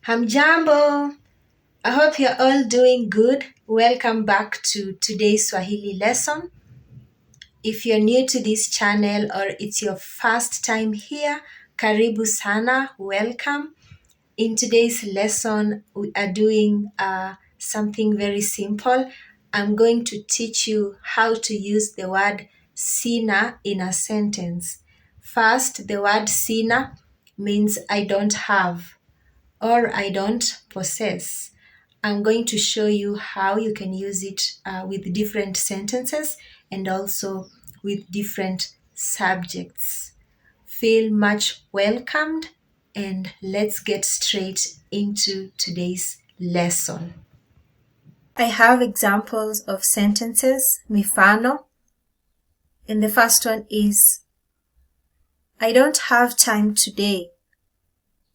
Hamjambo! I hope you're all doing good. Welcome back to today's Swahili lesson. If you're new to this channel or it's your first time here, karibu sana, welcome. In today's lesson, we are doing something very simple. I'm going to teach you how to use the word Sina in a sentence. First, the word Sina means I don't have or I don't possess. I'm going to show you how you can use it with different sentences and also with different subjects. Feel much welcomed and let's get straight into today's lesson. I have examples of sentences, mifano, and the first one is I don't have time today.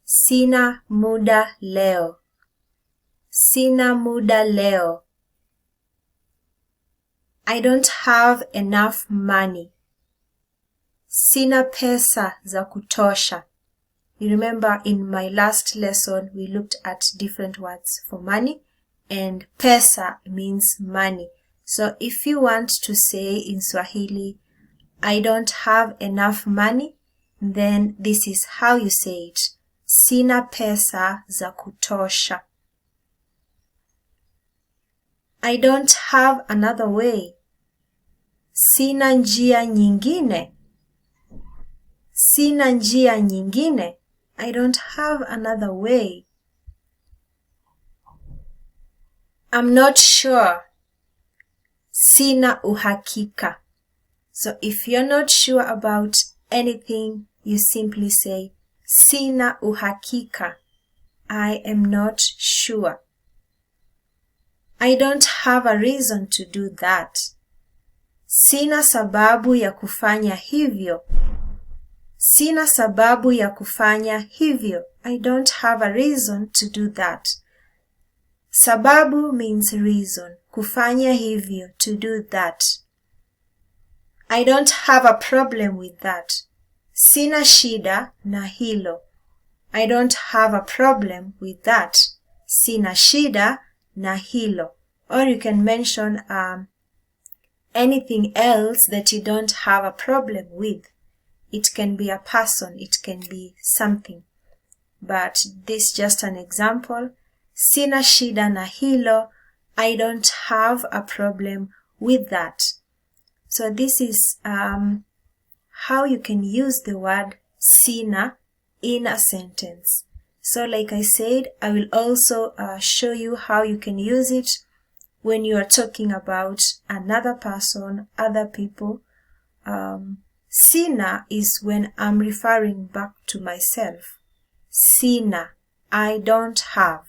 Sina muda leo. Sina muda leo. I don't have enough money. Sina pesa za kutosha. You remember in my last lesson we looked at different words for money, and pesa means money. So if you want to say in Swahili, I don't have enough money, then this is how you say it. Sina pesa za kutosha. I don't have another way. Sina njia nyingine. Sina njia nyingine. I don't have another way. I'm not sure. Sina uhakika. So if you're not sure about anything, you simply say, Sina uhakika. I am not sure. I don't have a reason to do that. Sina sababu ya kufanya hivyo. Sina sababu ya kufanya hivyo. I don't have a reason to do that. Sababu means reason. Kufanya hivyo, to do that. I don't have a problem with that. Sina shida na hilo. I don't have a problem with that. Sina shida na hilo. Or you can mention anything else that you don't have a problem with. It can be a person, it can be something. But this is just an example. Sina shida na hilo. I don't have a problem with that. So this is how you can use the word sina in a sentence. So like I said, I will also show you how you can use it when you are talking about another person, other people. Sina is when I'm referring back to myself. Sina, I don't have.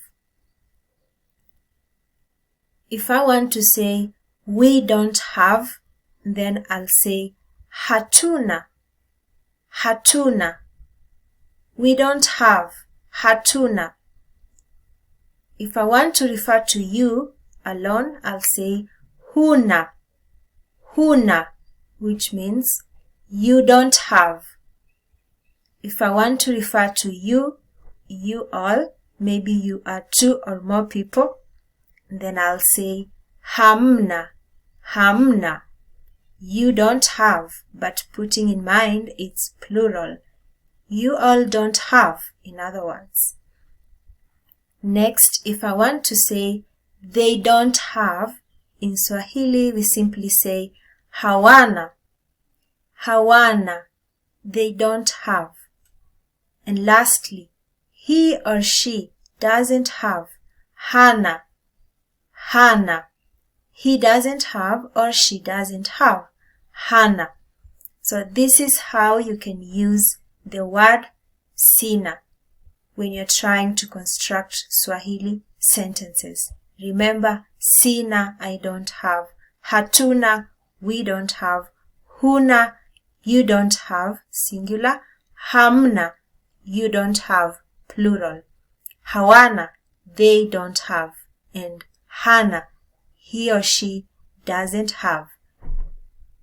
If I want to say we don't have, then I'll say hatuna. Hatuna. We don't have. Hatuna. If I want to refer to you alone, I'll say huna. Huna, which means you don't have. If I want to refer to you, you all, maybe you are two or more people, then I'll say hamna. Hamna. You don't have, but putting in mind it's plural. You all don't have, in other words. Next, if I want to say they don't have, in Swahili we simply say hawana. Hawana. They don't have. And lastly, he or she doesn't have. Hana. Hana. He doesn't have or she doesn't have. Hana. So this is how you can use the word sina when you're trying to construct Swahili sentences. Remember, sina, I don't have. Hatuna, we don't have. Huna, you don't have, singular. Hamna, you don't have, plural. Hawana, they don't have. And hana, he or she doesn't have.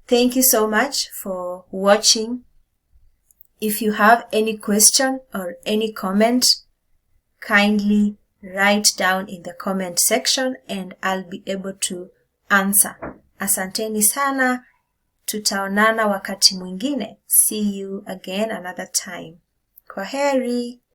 Thank you so much for watching. If you have any question or any comment, kindly write down in the comment section and I'll be able to answer. Asanteni sana. Tutaonana wakati mwingine. See you again another time. Kwaheri.